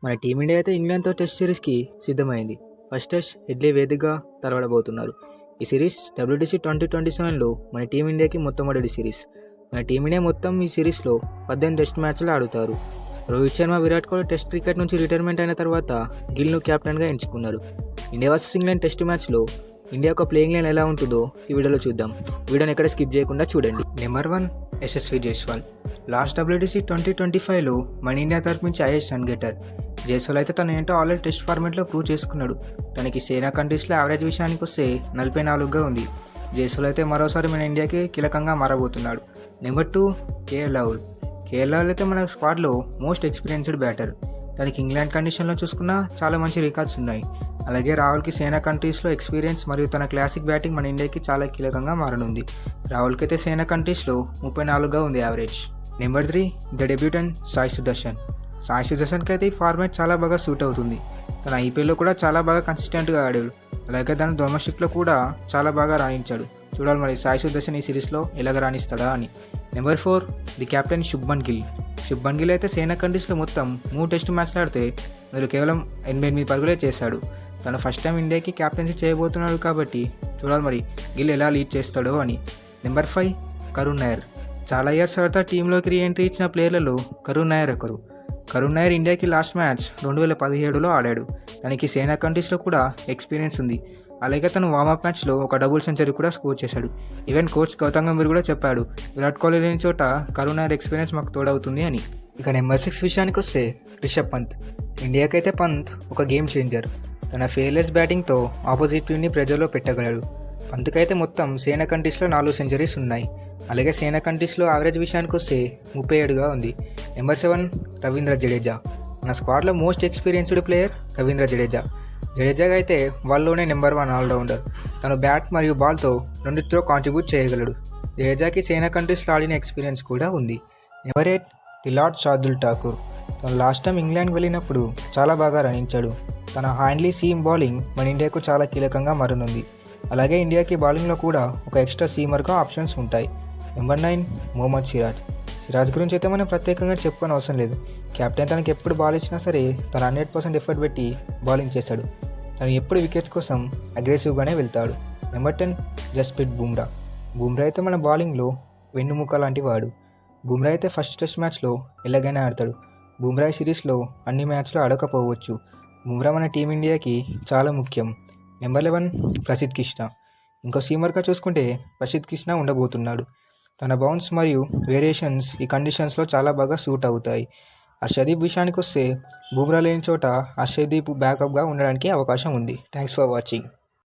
మన టీమిండియా అయితే ఇంగ్లాండ్తో టెస్ట్ సిరీస్కి సిద్ధమైంది. ఫస్ట్ టెస్ట్ హెడ్లీ వేదికగా తలపడబోతున్నారు. ఈ సిరీస్ WTC 2027లో మన టీమిండియాకి మొట్టమొదటి సిరీస్. మన టీమిండియా మొత్తం ఈ సిరీస్లో 18 టెస్ట్ మ్యాచ్లు ఆడుతారు. రోహిత్ శర్మ, విరాట్ కోహ్లీ టెస్ట్ క్రికెట్ నుంచి రిటైర్మెంట్ అయిన తర్వాత గిల్ను కెప్టెన్గా ఎంచుకున్నారు. ఇండియా వర్సెస్ ఇంగ్లాండ్ టెస్ట్ మ్యాచ్లో ఇండియా ఒక ప్లేయింగ్ లైన్ ఎలా ఉంటుందో ఈ వీడియోలో చూద్దాం. వీడియోని ఎక్కడ స్కిప్ చేయకుండా చూడండి. Number 1 Yashasvi Jaiswal. Last WTC 2025లో మన ఇండియా తరపు నుంచి హైయెస్ట్ రన్ గెటర్. జైస్వాల్ అయితే తను ఏంటో ఆల్రెడీ టెస్ట్ ఫార్మాట్లో ప్రూవ్ చేసుకున్నాడు. తనకి సేనా కంట్రీస్లో యావరేజ్ విషయానికి వస్తే 44గా ఉంది. జైస్వాల్ అయితే మరోసారి మన ఇండియాకి కీలకంగా మారబోతున్నాడు. Number 2 KL Rahul. KL Rahul అయితే మన స్క్వాడ్లో మోస్ట్ ఎక్స్పీరియన్స్డ్ బ్యాటర్. తనకి ఇంగ్లాండ్ కండిషన్లో చూసుకున్నా చాలా మంచి రికార్డ్స్ ఉన్నాయి. అలాగే రాహుల్కి సేనా కంట్రీస్లో ఎక్స్పీరియన్స్ మరియు తన క్లాసిక్ బ్యాటింగ్ మన ఇండియాకి చాలా కీలకంగా మారనుంది. రాహుల్కి అయితే సేనా కంట్రీస్లో 34గా ఉంది average. Number 3 the debutant Sai Sudharsan. Sai సుదర్శన్కి అయితే ఈ ఫార్మాట్ చాలా బాగా సూట్ అవుతుంది. తన IPLలో కూడా చాలా బాగా కన్సిస్టెంట్గా ఆడాడు. అలాగే తన డొమెస్టిక్లో కూడా చాలా బాగా రాణించాడు. చూడాలి మరి సాయి సుదర్శన్ ఈ సిరీస్లో ఎలాగ రాణిస్తాడా అని. Number 4 the captain Shubman Gill. Shubman Gill అయితే సేనా కంట్రీస్లో మొత్తం 3 టెస్ట్ మ్యాచ్లు ఆడితే అందులో కేవలం 88 పరుగులే చేశాడు. తను ఫస్ట్ టైం ఇండియాకి క్యాప్టెన్సీ చేయబోతున్నాడు కాబట్టి చూడాలి మరి గిల్ ఎలా లీడ్ చేస్తాడో అని. నెంబర్ 5 కరుణ్ నాయర్. చాలా ఇయర్స్ తర్వాత టీంలోకి రీఎంట్రీ ఇచ్చిన ప్లేయర్లలో కరుణ్ నాయర్ ఒకరు. కరుణ్ నాయర్ ఇండియాకి లాస్ట్ మ్యాచ్ 2017లో ఆడాడు. తనకి సేనా కంట్రీస్లో కూడా ఎక్స్పీరియన్స్ ఉంది. అలాగే తను వార్మప్ మ్యాచ్లో ఒక డబుల్ సెంచరీ కూడా స్కోర్ చేశాడు. ఈవెన్ కోచ్ గౌతమ్ గంభీర్ కూడా చెప్పాడు విరాట్ కోహ్లీ లేని చోట కరుణ్ నాయర్ ఎక్స్పీరియన్స్ మాకు తోడవుతుంది అని. ఇక నెంబర్ 6 విషయానికి వస్తే రిషబ్ పంత్. ఇండియాకైతే పంత్ ఒక గేమ్ చేంజర్. తన ఫెయిర్లెస్ బ్యాటింగ్తో ఆపోజిట్ టీమ్ని ప్రెజర్లో పెట్టగలడు. పంత్కైతే మొత్తం సేనా కంట్రీస్లో 4 సెంచరీస్ ఉన్నాయి. అలాగే సేనా కంట్రీస్లో యావరేజ్ విషయానికి వస్తే 37గా ఉంది. నెంబర్ 7 రవీంద్ర జడేజా. మన స్క్వాడ్లో most experienced player Ravindra Jadeja. Jadeja అయితే వాళ్ళలోనే నెంబర్ 1 ఆల్రౌండర్. తను బ్యాట్ మరియు బాల్తో రెండిట్లో కాంట్రిబ్యూట్ చేయగలడు. జడేజాకి సేనా కంట్రీస్లో ఆడిన ఎక్స్పీరియన్స్ కూడా ఉంది. Number 8 the lord Shardul Thakur. తను లాస్ట్ టైం ఇంగ్లాండ్ వెళ్ళినప్పుడు చాలా బాగా రాణించాడు. తన హ్యాండ్లీ సీమ్ బౌలింగ్ మన ఇండియాకు చాలా కీలకంగా మారనుంది. అలాగే ఇండియాకి బౌలింగ్లో కూడా ఒక ఎక్స్ట్రా సీమర్గా ఆప్షన్స్ ఉంటాయి. నెంబర్ 9 మొహమ్మద్ సిరాజ్. సిరాజ్ గురించి అయితే మనం ప్రత్యేకంగా చెప్పుకొని అవసరం లేదు. కెప్టెన్ తనకి ఎప్పుడు బాల్ ఇచ్చినా సరే తను 100% ఎఫర్ట్ పెట్టి బౌలింగ్ చేశాడు. తను ఎప్పుడు వికెట్స్ కోసం అగ్రెసివ్గానే వెళ్తాడు. నెంబర్ 10 జస్ప్రీత్ బుమ్రా. బుమ్రా అయితే మన బౌలింగ్లో వెన్నుముక లాంటి వాడు. బుమ్రా అయితే ఫస్ట్ టెస్ట్ మ్యాచ్లో ఎలాగైనా ఆడతాడు. బుమ్రా సిరీస్లో అన్ని మ్యాచ్లో ఆడకపోవచ్చు. బుమ్రా మన టీమిండియాకి చాలా ముఖ్యం. నెంబర్ 11 ప్రసిద్ధ్ కృష్ణ. ఇంకో సీమర్గా చూసుకుంటే ప్రసిద్ధ్ కృష్ణ ఉండబోతున్నాడు. తన బౌన్స్ మరియు వేరియేషన్స్ ఈ కండిషన్స్లో చాలా బాగా సూట్ అవుతాయి. హర్షదీప్ విషయానికి వస్తే బుమ్రా లేని చోట హర్షదీప్ బ్యాకప్గా ఉండడానికి అవకాశం ఉంది. Thanks for watching.